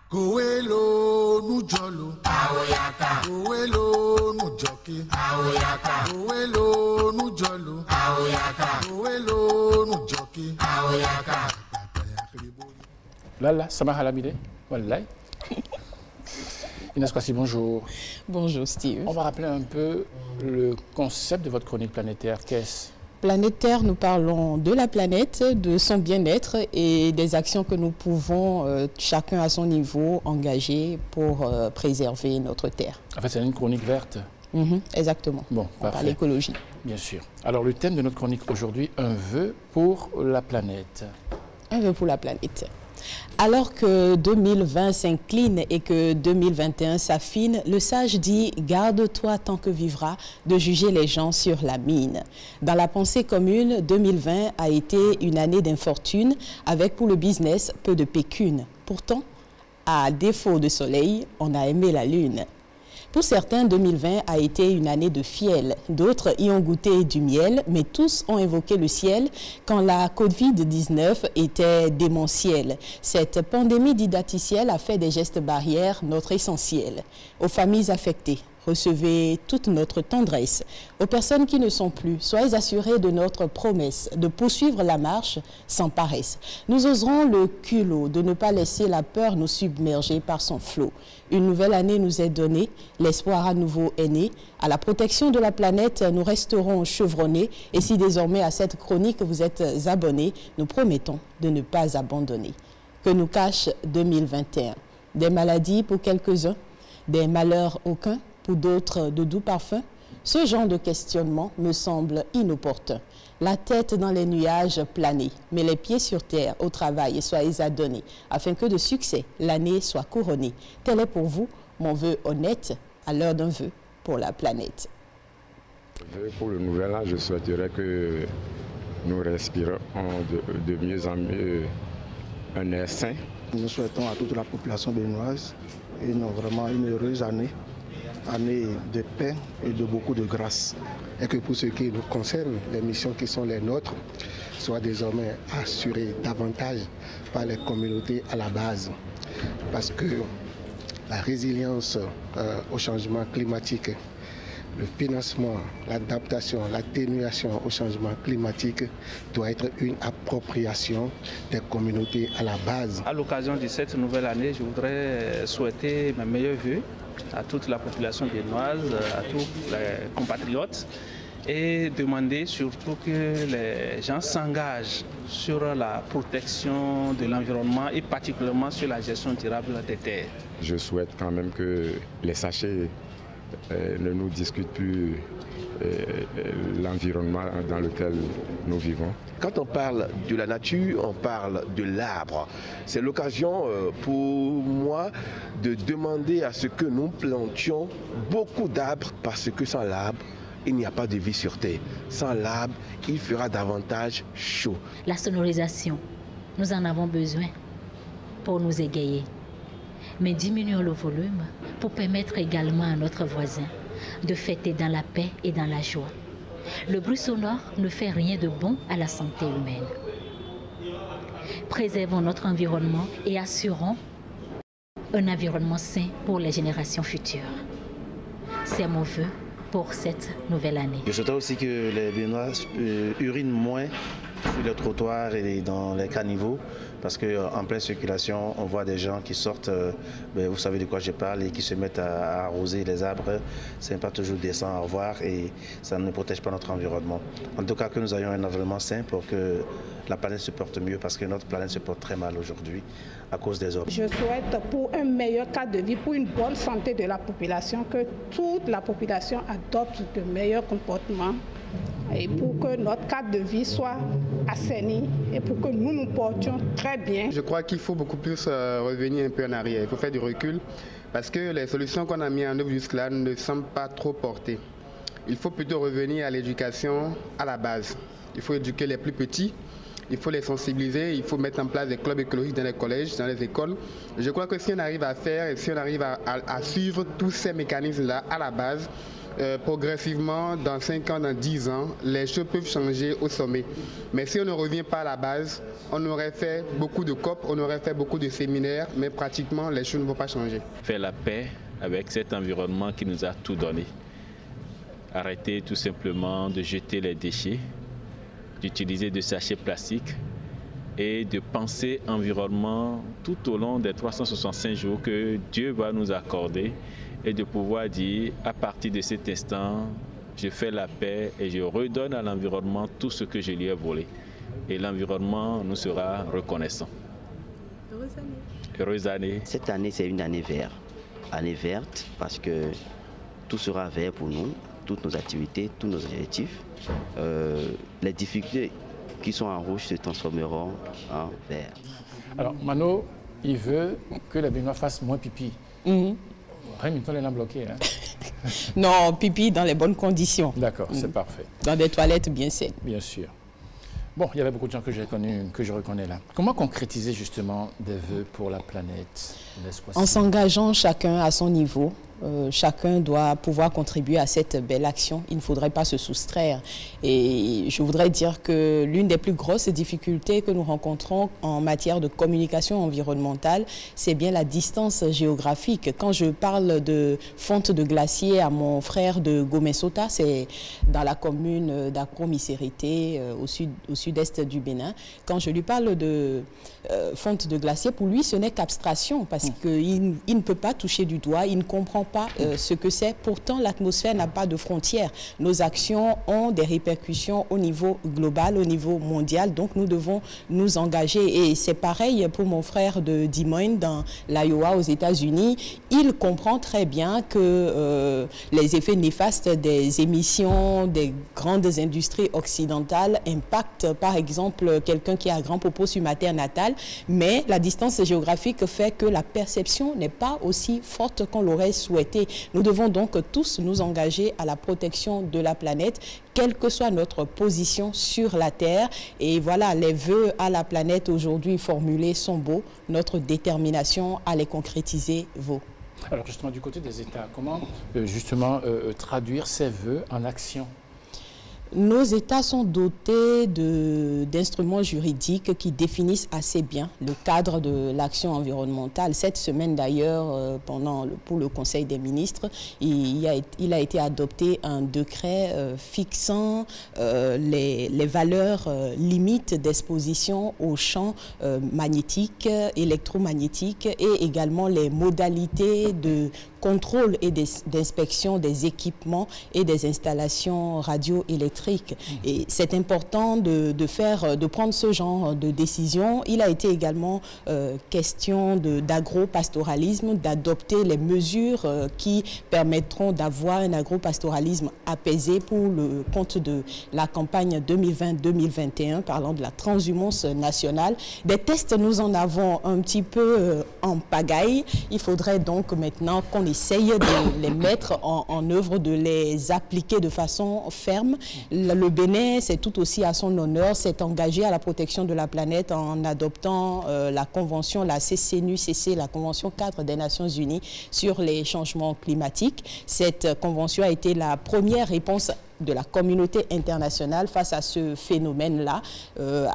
Goelo nujolo, aoyaka. Goelo nujoki, aoyaka. Goelo nujolo, aoyaka. Goelo nujoki, aoyaka. Lala, Samara Lamide, Wallahi. Inès Kwasi, bonjour. Bonjour Steve. On va rappeler un peu le concept de votre chronique planétaire. Qu'est-ce? Planétaire, nous parlons de la planète, de son bien-être et des actions que nous pouvons, chacun à son niveau, engager pour préserver notre Terre. En fait, c'est une chronique verte. Exactement. Bon, on parle d'écologie. Bien sûr. Alors, le thème de notre chronique aujourd'hui, un vœu pour la planète. Un vœu pour la planète. Alors que 2020 s'incline et que 2021 s'affine, le sage dit « Garde-toi tant que vivras de juger les gens sur la mine ». Dans la pensée commune, 2020 a été une année d'infortune avec pour le business peu de pécune. Pourtant, à défaut de soleil, on a aimé la lune. Pour certains, 2020 a été une année de fiel. D'autres y ont goûté du miel, mais tous ont évoqué le ciel quand la Covid-19 était démentielle. Cette pandémie didacticielle a fait des gestes barrières notre essentiel. Aux familles affectées, recevez toute notre tendresse. Aux personnes qui ne sont plus, soyez assurés de notre promesse de poursuivre la marche sans paresse. Nous oserons le culot de ne pas laisser la peur nous submerger par son flot. Une nouvelle année nous est donnée, l'espoir à nouveau est né. À la protection de la planète, nous resterons chevronnés. Et si désormais à cette chronique vous êtes abonnés, nous promettons de ne pas abandonner. Que nous cache 2021? Des maladies pour quelques-uns, des malheurs aucun, pour d'autres de doux parfums? Ce genre de questionnement me semble inopportun. La tête dans les nuages planer, mais les pieds sur terre au travail et soyez adonnés, afin que de succès l'année soit couronnée. Tel est pour vous mon vœu honnête à l'heure d'un vœu pour la planète. Pour le nouvel an, je souhaiterais que nous respirons de mieux en mieux un air sain. Nous souhaitons à toute la population béninoise vraiment une heureuse année de paix et de beaucoup de grâce. Et que pour ce qui nous concerne, les missions qui sont les nôtres soient désormais assurées davantage par les communautés à la base. Parce que la résilience au changement climatique, le financement, l'adaptation, l'atténuation au changement climatique doit être une appropriation des communautés à la base. À l'occasion de cette nouvelle année, je voudrais souhaiter mes meilleurs vœux à toute la population béninoise, à tous les compatriotes et demander surtout que les gens s'engagent sur la protection de l'environnement et particulièrement sur la gestion durable des terres. Je souhaite quand même que les sachets ne nous discutent plus l'environnement dans lequel nous vivons. Quand on parle de la nature, on parle de l'arbre. C'est l'occasion pour moi de demander à ce que nous plantions beaucoup d'arbres parce que sans l'arbre, il n'y a pas de vie sur Terre. Sans l'arbre, il fera davantage chaud. La sonorisation, nous en avons besoin pour nous égayer. Mais diminuons le volume pour permettre également à notre voisin de fêter dans la paix et dans la joie. Le bruit sonore ne fait rien de bon à la santé humaine. Préservons notre environnement et assurons un environnement sain pour les générations futures. C'est mon vœu pour cette nouvelle année. Je souhaite aussi que les Béninois urinent moins sur les trottoirs et dans les caniveaux, parce qu'en pleine circulation, on voit des gens qui sortent, vous savez de quoi je parle, et qui se mettent à arroser les arbres. Ce n'est pas toujours décent à voir et ça ne protège pas notre environnement. En tout cas, que nous ayons un environnement sain pour que la planète se porte mieux, parce que notre planète se porte très mal aujourd'hui à cause des hommes. Je souhaite pour un meilleur cadre de vie, pour une bonne santé de la population, que toute la population adopte de meilleurs comportements et pour que notre cadre de vie soit assaini et pour que nous nous portions très bien. Je crois qu'il faut beaucoup plus revenir un peu en arrière, il faut faire du recul parce que les solutions qu'on a mises en œuvre jusque-là ne semblent pas trop portées. Il faut plutôt revenir à l'éducation à la base. Il faut éduquer les plus petits il faut les sensibiliser, il faut mettre en place des clubs écologiques dans les collèges, dans les écoles. Je crois que si on arrive à faire et si on arrive à suivre tous ces mécanismes-là à la base, progressivement, dans 5 ans, dans 10 ans, les choses peuvent changer au sommet. Mais si on ne revient pas à la base, on aurait fait beaucoup de COP, on aurait fait beaucoup de séminaires, mais pratiquement, les choses ne vont pas changer. Faire la paix avec cet environnement qui nous a tout donné. Arrêter tout simplement de jeter les déchets, d'utiliser des sachets plastiques et de penser environnement tout au long des 365 jours que Dieu va nous accorder et de pouvoir dire à partir de cet instant, je fais la paix et je redonne à l'environnement tout ce que je lui ai volé. Et l'environnement nous sera reconnaissant. Heureuse année. Heureuse année. Cette année, c'est une année verte. Année verte parce que tout sera vert pour nous, toutes nos activités, tous nos objectifs. Les difficultés qui sont en rouge se transformeront en vert. Alors, Mano, il veut que les Béninois fassent moins pipi. Remington les a bloqués. Hein. Non, pipi dans les bonnes conditions. D'accord, c'est parfait. Dans des toilettes bien saines. Bien sûr. Bon, il y avait beaucoup de gens que j'ai connus, que je reconnais là. Comment concrétiser justement des vœux pour la planète? En s'engageant chacun à son niveau. Chacun doit pouvoir contribuer à cette belle action. Il ne faudrait pas se soustraire. Et je voudrais dire que l'une des plus grosses difficultés que nous rencontrons en matière de communication environnementale, c'est bien la distance géographique. Quand je parle de fonte de glacier à mon frère de Gomesota, c'est dans la commune d'Akro-Misérité, au sud-est du Bénin. Quand je lui parle de fonte de glacier, pour lui, ce n'est qu'abstraction parce qu'il ne peut pas toucher du doigt, il ne comprend pas ce que c'est. Pourtant, l'atmosphère n'a pas de frontières. Nos actions ont des répercussions au niveau global, au niveau mondial. Donc, nous devons nous engager. Et c'est pareil pour mon frère de Des Moines dans l'Iowa aux États-Unis. Il comprend très bien que les effets néfastes des émissions des grandes industries occidentales impactent, par exemple, quelqu'un qui a un grand propos sur ma terre natale. Mais la distance géographique fait que la perception n'est pas aussi forte qu'on l'aurait souhaité. Nous devons donc tous nous engager à la protection de la planète, quelle que soit notre position sur la Terre. Et voilà, les vœux à la planète aujourd'hui formulés sont beaux. Notre détermination à les concrétiser vaut. Alors justement, du côté des États, comment traduire ces vœux en action? Nos États sont dotés d'instruments juridiques qui définissent assez bien le cadre de l'action environnementale. Cette semaine d'ailleurs, pour le Conseil des ministres, il a été adopté un décret fixant les valeurs limites d'exposition aux champs magnétiques, électromagnétiques et également les modalités de contrôle et d'inspection des équipements et des installations radioélectriques. Et c'est important de prendre ce genre de décision. Il a été également question d'agropastoralisme, d'adopter les mesures qui permettront d'avoir un agropastoralisme apaisé pour le compte de la campagne 2020-2021, parlant de la transhumance nationale. Des tests, nous en avons un petit peu en pagaille. Il faudrait donc maintenant qu'on essaye de les mettre en œuvre, de les appliquer de façon ferme. Le Bénin, c'est tout aussi à son honneur, s'est engagé à la protection de la planète en adoptant la convention, la CCNUCC, la convention cadre des Nations Unies sur les changements climatiques. Cette convention a été la première réponse de la communauté internationale face à ce phénomène-là,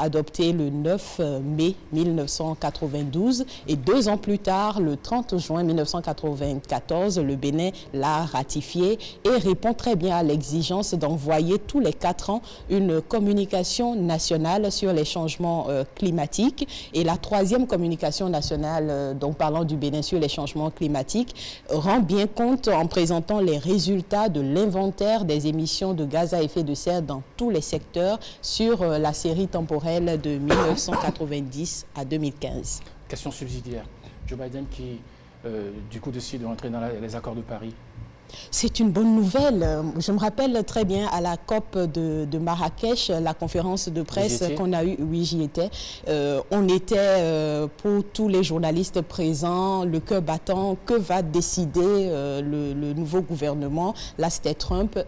adopté le 9 mai 1992. Et 2 ans plus tard, le 30 juin 1994, le Bénin l'a ratifié et répond très bien à l'exigence d'envoyer tous les 4 ans une communication nationale sur les changements climatiques. Et la 3e communication nationale, donc parlant du Bénin sur les changements climatiques, rend bien compte en présentant les résultats de l'inventaire des émissions de gaz à effet de serre dans tous les secteurs sur la série temporelle de 1990 à 2015. Question subsidiaire. Joe Biden qui, du coup, décide de rentrer dans les accords de Paris. C'est une bonne nouvelle. Je me rappelle très bien à la COP de Marrakech, la conférence de presse qu'on a eue, oui j'y étais, on était pour tous les journalistes présents, le cœur battant, que va décider le nouveau gouvernement, là c'était Trump.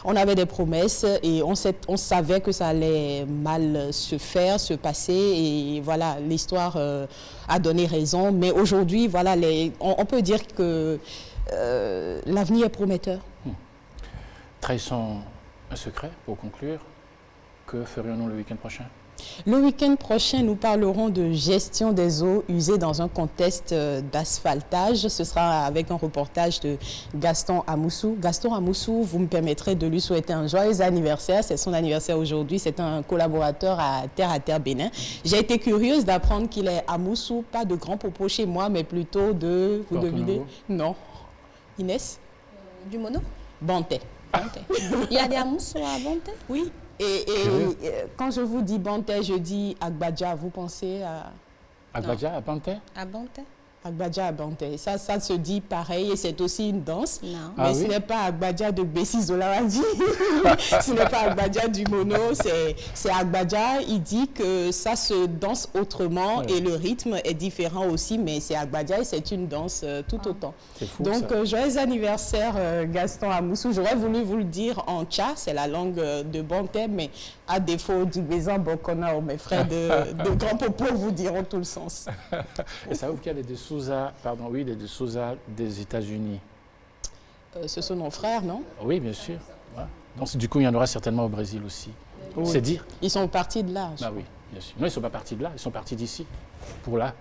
On avait des promesses et on savait que ça allait mal se faire, se passer et voilà, l'histoire a donné raison. Mais aujourd'hui, voilà, on peut dire que l'avenir est prometteur. Trahissons un secret pour conclure. Que ferions-nous le week-end prochain? Le week-end prochain, nous parlerons de gestion des eaux usées dans un contexte d'asphaltage. Ce sera avec un reportage de Gaston Amoussou. Gaston Amoussou, vous me permettrez de lui souhaiter un joyeux anniversaire. C'est son anniversaire aujourd'hui. C'est un collaborateur à Terre Bénin. J'ai été curieuse d'apprendre qu'il est Amoussou, pas de grands propos chez moi, mais plutôt de... Vous devinez? Non. Inès? Du mono? Bantais. Il y a des Amoussou à Bantais? Oui. Et quand je vous dis Bantais, je dis Agbadja, vous pensez à... Agbadja à Bantais? À Bantais. Agbadja à Bantais. Ça se dit pareil et c'est aussi une danse. Non. Mais ce n'est pas Agbadja de Bessis Zolaradi. Ce n'est pas Agbadja du mono, c'est Agbadja. Il dit que ça se danse autrement et le rythme est différent aussi, mais c'est Agbadja et c'est une danse tout autant. Fou, donc, joyeux anniversaire Gaston Amoussou. J'aurais voulu vous le dire en tcha, c'est la langue de Bantais, mais à défaut du Bézan Bokona, mes frères de Grand Popo vous diront tout le sens. Et ça ouvre qu'il y a des Souza, pardon, oui, des Souza des États-Unis. Ce sont nos frères, non? Oui, bien sûr. Ouais. Donc, du coup, il y en aura certainement au Brésil aussi. Oui. C'est dire. Ils sont partis de là. Ah oui, bien sûr. Non, ils ne sont pas partis de là, ils sont partis d'ici, pour là.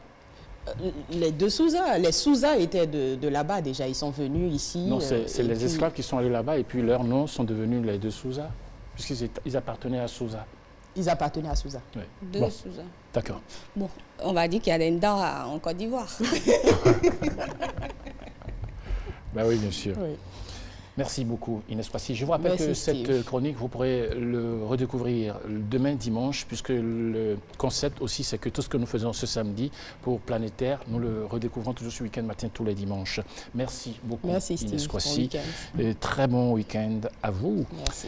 Les deux Souza, les Souza étaient de là-bas déjà, ils sont venus ici. Non, c'est les esclaves qui sont allés là-bas et puis leurs noms sont devenus les deux Souza, puisqu'ils appartenaient à Souza. Ils appartenaient à Souza. Oui. Deux Souza. D'accord. Bon, on va dire qu'il y a des dents en Côte d'Ivoire. Ben oui, bien sûr. Oui. Merci beaucoup, Inès Passy. Je vous rappelle que cette chronique, vous pourrez le redécouvrir demain dimanche, puisque le concept aussi, c'est que tout ce que nous faisons ce samedi pour Planétaire, nous le redécouvrons toujours ce week-end matin, tous les dimanches. Merci beaucoup, Merci, Inès Steve. Passy. Bon très bon week-end à vous. Merci.